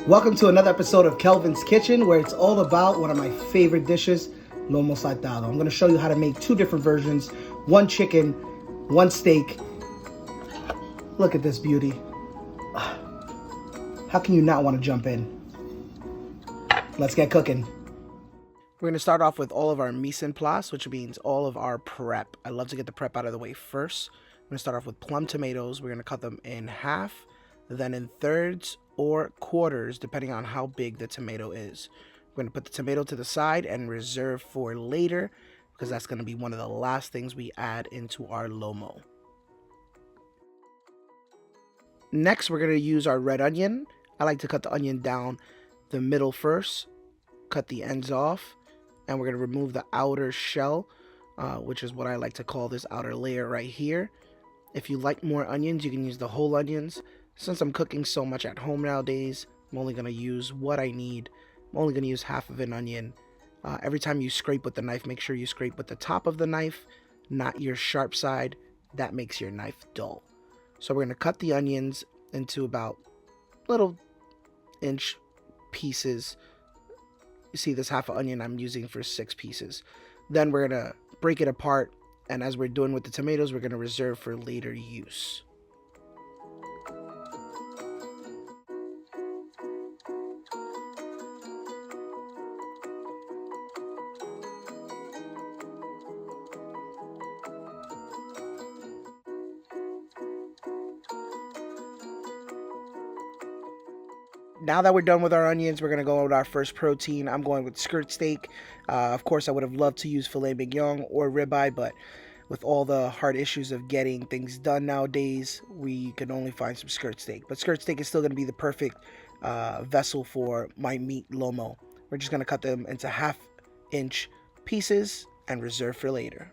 Welcome to another episode of Kelvin's Kitchen, where it's all about one of my favorite dishes, Lomo Saltado. I'm going to show you how to make two different versions, one chicken, one steak. Look at this beauty. How can you not want to jump in? Let's get cooking. We're going to start off with all of our mise en place, which means all of our prep. I love to get the prep out of the way first. I'm going to start off with plum tomatoes. We're going to cut them in half, then in thirds or quarters, depending on how big the tomato is. We're going to put the tomato to the side and reserve for later, because that's going to be one of the last things we add into our lomo. Next, we're going to use our red onion. I like to cut the onion down the middle first, cut the ends off, and we're going to remove the outer shell, which is what I like to call this outer layer right here. If you like more onions, you can use the whole onions. Since I'm cooking so much at home nowadays, I'm only going to use what I need. I'm only going to use half of an onion. Every time you scrape with the knife, make sure you scrape with the top of the knife, not your sharp side. That makes your knife dull. So we're going to cut the onions into about little inch pieces. You see this half an onion I'm using for 6 pieces. Then we're going to break it apart, and as we're doing with the tomatoes, we're going to reserve for later use. Now that we're done with our onions, we're going to go with our first protein. I'm going with skirt steak. Of course, I would have loved to use filet mignon or ribeye, but with all the hard issues of getting things done nowadays, we can only find some skirt steak. But skirt steak is still going to be the perfect vessel for my meat lomo. We're just going to cut them into half-inch pieces and reserve for later.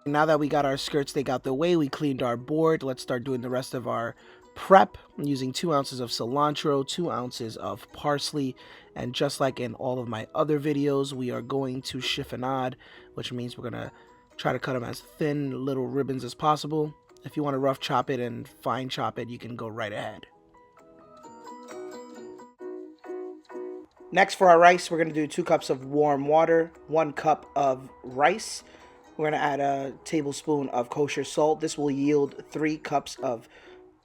Now that we got our skirt steak out the way, we cleaned our board. Let's start doing the rest of our prep. I'm using 2 ounces of cilantro, 2 ounces of parsley, and just like in all of my other videos, we are going to chiffonade, which means we're going to try to cut them as thin little ribbons as possible. If you want to rough chop it and fine chop it, you can go right ahead. Next, for our rice, we're going to do 2 cups of warm water, 1 cup of rice. We're going to add a tablespoon of kosher salt. This will yield 3 cups of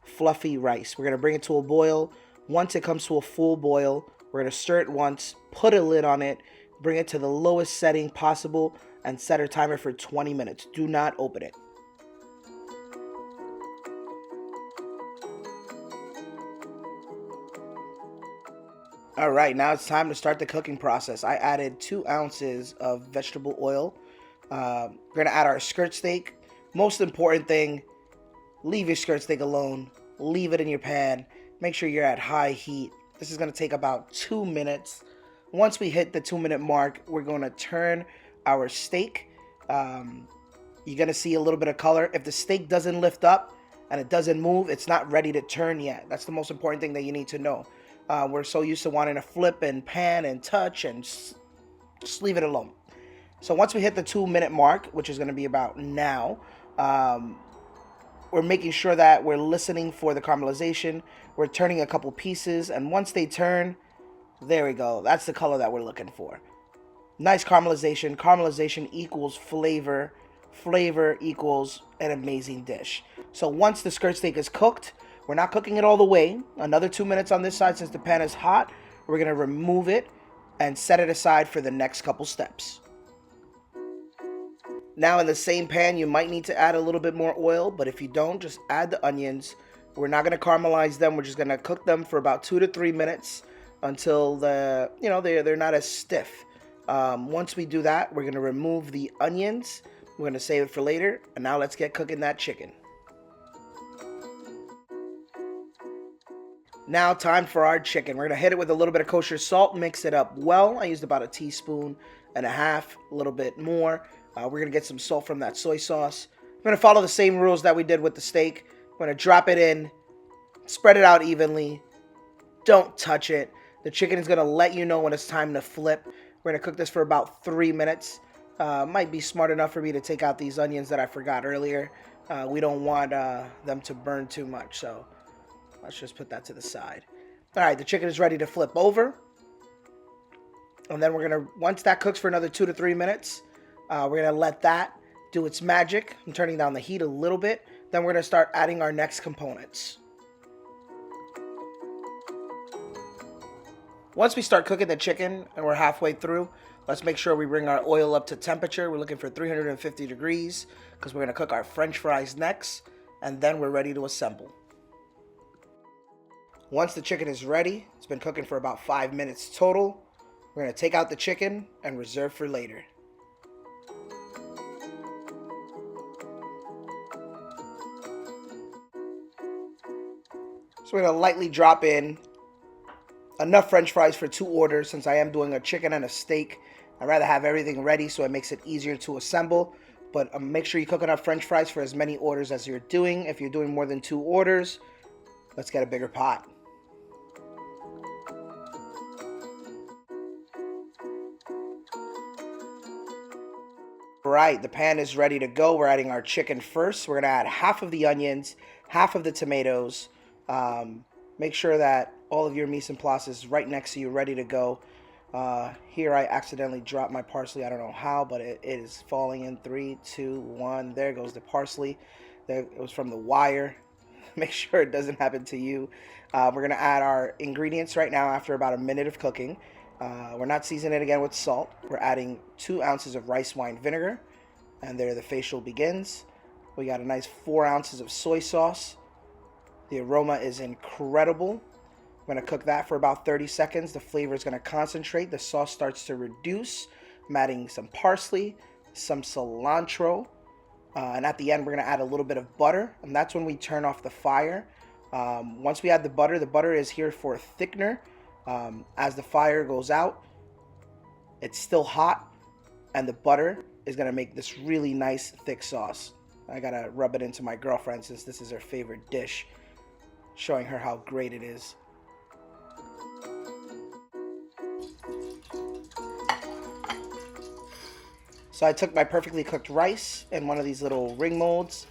fluffy rice. We're going to bring it to a boil. Once it comes to a full boil, we're going to stir it once, put a lid on it, bring it to the lowest setting possible, and set our timer for 20 minutes. Do not open it. All right, now it's time to start the cooking process. I added 2 ounces of vegetable oil. We're going to add our skirt steak. Most important thing, leave your skirt steak alone. Leave it in your pan. Make sure you're at high heat. This is going to take about 2 minutes. Once we hit the 2-minute mark, we're going to turn our steak. You're going to see a little bit of color. If the steak doesn't lift up and it doesn't move, it's not ready to turn yet. That's the most important thing that you need to know. We're so used to wanting to flip and pan and touch and just leave it alone. So once we hit the 2-minute mark, which is going to be about now, we're making sure that we're listening for the caramelization. We're turning a couple pieces, and once they turn, there we go. That's the color that we're looking for. Nice caramelization. Caramelization equals flavor. Flavor equals an amazing dish. So once the skirt steak is cooked, we're not cooking it all the way. Another 2 minutes on this side since the pan is hot. We're going to remove it and set it aside for the next couple steps. Now in the same pan, you might need to add a little bit more oil, but if you don't, just add the onions. We're not going to caramelize them. We're just going to cook them for about 2 to 3 minutes until they're not as stiff. Once we do that, we're going to remove the onions. We're going to save it for later. And now let's get cooking that chicken. Now time for our chicken. We're going to hit it with a little bit of kosher salt, mix it up well. I used about 1.5 teaspoons, a little bit more. We're going to get some salt from that soy sauce. We're going to follow the same rules that we did with the steak. We're going to drop it in, spread it out evenly. Don't touch it. The chicken is going to let you know when it's time to flip. We're going to cook this for about 3 minutes. Might be smart enough for me to take out these onions that I forgot earlier. We don't want them to burn too much, so let's just put that to the side. All right, the chicken is ready to flip over. And then we're gonna, once that cooks for another 2 to 3 minutes, we're gonna let that do its magic. I'm turning down the heat a little bit. Then we're gonna start adding our next components. Once we start cooking the chicken and we're halfway through, let's make sure we bring our oil up to temperature. We're looking for 350 degrees because we're gonna cook our French fries next, and then we're ready to assemble. Once the chicken is ready, it's been cooking for about 5 minutes total. We're going to take out the chicken and reserve for later. So we're going to lightly drop in enough French fries for 2 orders. Since I am doing a chicken and a steak, I'd rather have everything ready so it makes it easier to assemble. But make sure you cook enough French fries for as many orders as you're doing. If you're doing more than 2 orders, let's get a bigger pot. Right, the pan is ready to go. We're adding our chicken first. We're going to add half of the onions, half of the tomatoes. Make sure that all of your mise en place is right next to you, ready to go. Here I accidentally dropped my parsley. I don't know how, but it is falling in 3, 2, 1. There goes the parsley. It was from the wire. Make sure it doesn't happen to you. We're going to add our ingredients right now after about a minute of cooking. We're not seasoning it again with salt. We're adding 2 ounces of rice wine vinegar, and there the facial begins. We got a nice 4 ounces of soy sauce. The aroma is incredible. I'm going to cook that for about 30 seconds. The flavor is going to concentrate. The sauce starts to reduce. I'm adding some parsley, some cilantro, and at the end we're going to add a little bit of butter, and that's when we turn off the fire. Once we add the butter is here for a thickener. As the fire goes out, it's still hot, and the butter is going to make this really nice thick sauce. I got to rub it into my girlfriend since this is her favorite dish, showing her how great it is. So I took my perfectly cooked rice in one of these little ring molds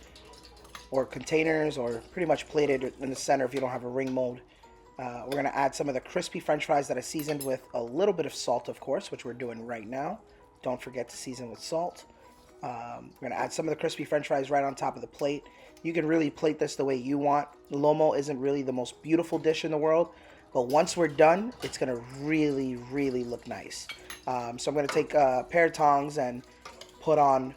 or containers, or pretty much plated in the center if you don't have a ring mold. We're going to add some of the crispy French fries that I seasoned with a little bit of salt, of course, which we're doing right now. Don't forget to season with salt. We're going to add some of the crispy French fries right on top of the plate. You can really plate this the way you want. Lomo isn't really the most beautiful dish in the world, but once we're done, it's going to really, really look nice. So I'm going to take a pair of tongs and put on,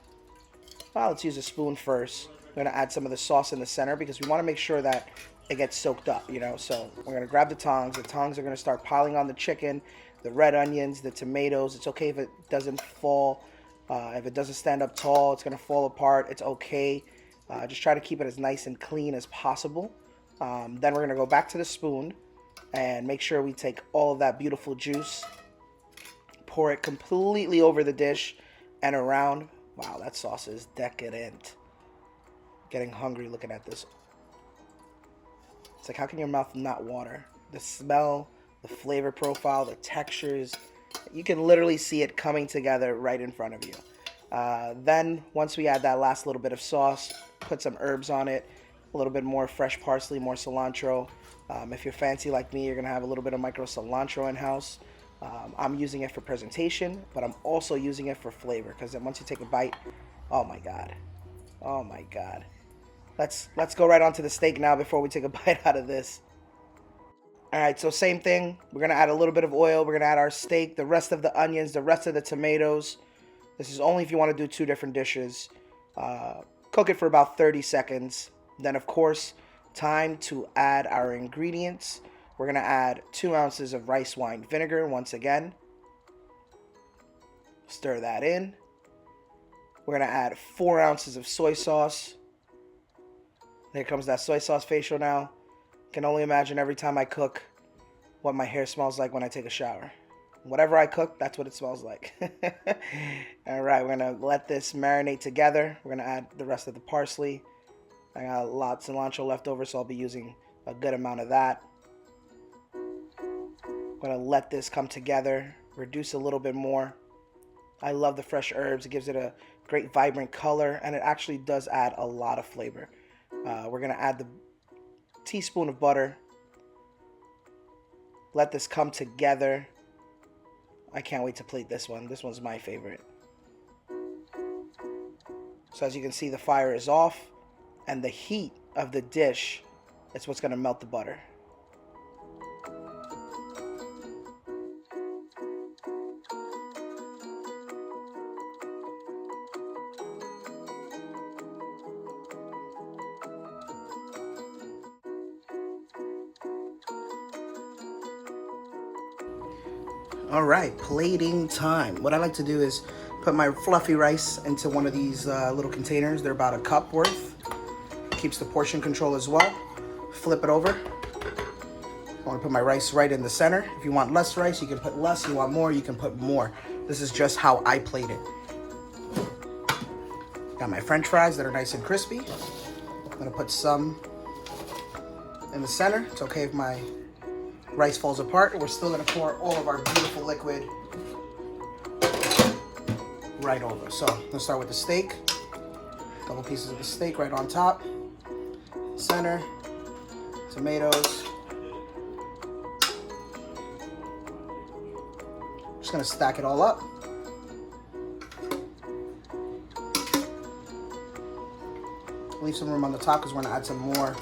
well, let's use a spoon first. I'm going to add some of the sauce in the center because we want to make sure that it gets soaked up, you know. So we're going to grab the tongs. The tongs are going to start piling on the chicken, the red onions, the tomatoes. It's okay if it doesn't fall. If it doesn't stand up tall, it's going to fall apart. It's okay. Just try to keep it as nice and clean as possible. Then we're going to go back to the spoon and make sure we take all of that beautiful juice, pour it completely over the dish and around. Wow, that sauce is decadent. Getting hungry looking at this. It's like, how can your mouth not water? The smell, the flavor profile, the textures. You can literally see it coming together right in front of you. Then, once we add that last little bit of sauce, put some herbs on it, a little bit more fresh parsley, more cilantro. If you're fancy like me, you're going to have a little bit of micro cilantro in-house. I'm using it for presentation, but I'm also using it for flavor, because then once you take a bite, oh my God. Oh my God. Let's go right on to the steak now before we take a bite out of this. All right, so same thing. We're going to add a little bit of oil. We're going to add our steak, the rest of the onions, the rest of the tomatoes. This is only if you want to do 2 different dishes. Cook it for about 30 seconds. Then, of course, time to add our ingredients. We're going to add 2 ounces of rice wine vinegar once again. Stir that in. We're going to add 4 ounces of soy sauce. Here comes that soy sauce facial now. Can only imagine every time I cook what my hair smells like when I take a shower. Whatever I cook, that's what it smells like. All right, we're going to let this marinate together. We're going to add the rest of the parsley. I got a lot of cilantro left over, so I'll be using a good amount of that. I'm going to let this come together, reduce a little bit more. I love the fresh herbs. It gives it a great vibrant color, and it actually does add a lot of flavor. We're going to add the teaspoon of butter Let this come together. I can't wait to plate this one. This one's my favorite. So as you can see, the fire is off, and the heat of the dish is what's going to melt the butter. All right, plating time. What I like to do is put my fluffy rice into one of these little containers. They're about a cup worth. Keeps the portion control as well. Flip it over. I want to put my rice right in the center. If you want less rice, you can put less. If you want more, you can put more. This is just how I plate it. Got my French fries that are nice and crispy. I'm gonna put some in the center. It's okay if my rice falls apart. We're still gonna pour all of our beautiful liquid right over. So let's start with the steak. A couple pieces of the steak right on top. Center. Tomatoes. Just gonna stack it all up. Leave some room on the top because we're gonna add some more.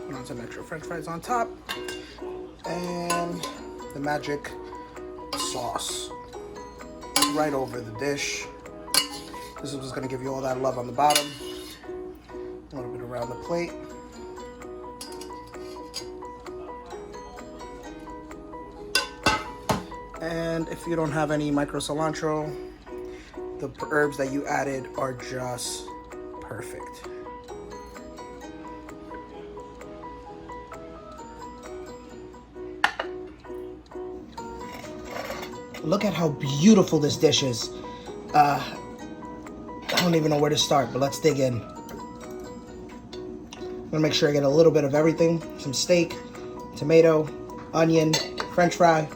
Put on some extra French fries on top. And the magic sauce right over the dish. This is what's gonna give you all that love on the bottom. A little bit around the plate. And if you don't have any micro cilantro, the herbs that you added are just perfect. Look at how beautiful this dish is. I don't even know where to start, but let's dig in. I'm gonna make sure I get a little bit of everything. Some steak, tomato, onion, French fry.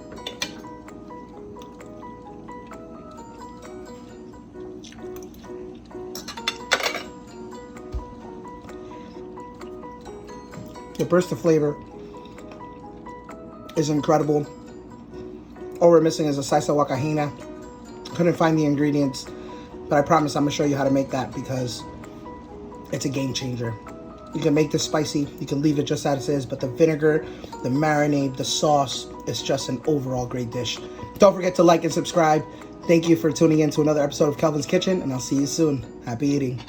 The burst of flavor is incredible. All we're missing is a salsa guacamole. Couldn't find the ingredients, but I promise I'm gonna show you how to make that because it's a game changer. You can make this spicy, you can leave it just as it is, but the vinegar, the marinade, the sauce, is just an overall great dish. Don't forget to like and subscribe. Thank you for tuning in to another episode of Kelvin's Kitchen, and I'll see you soon. Happy eating.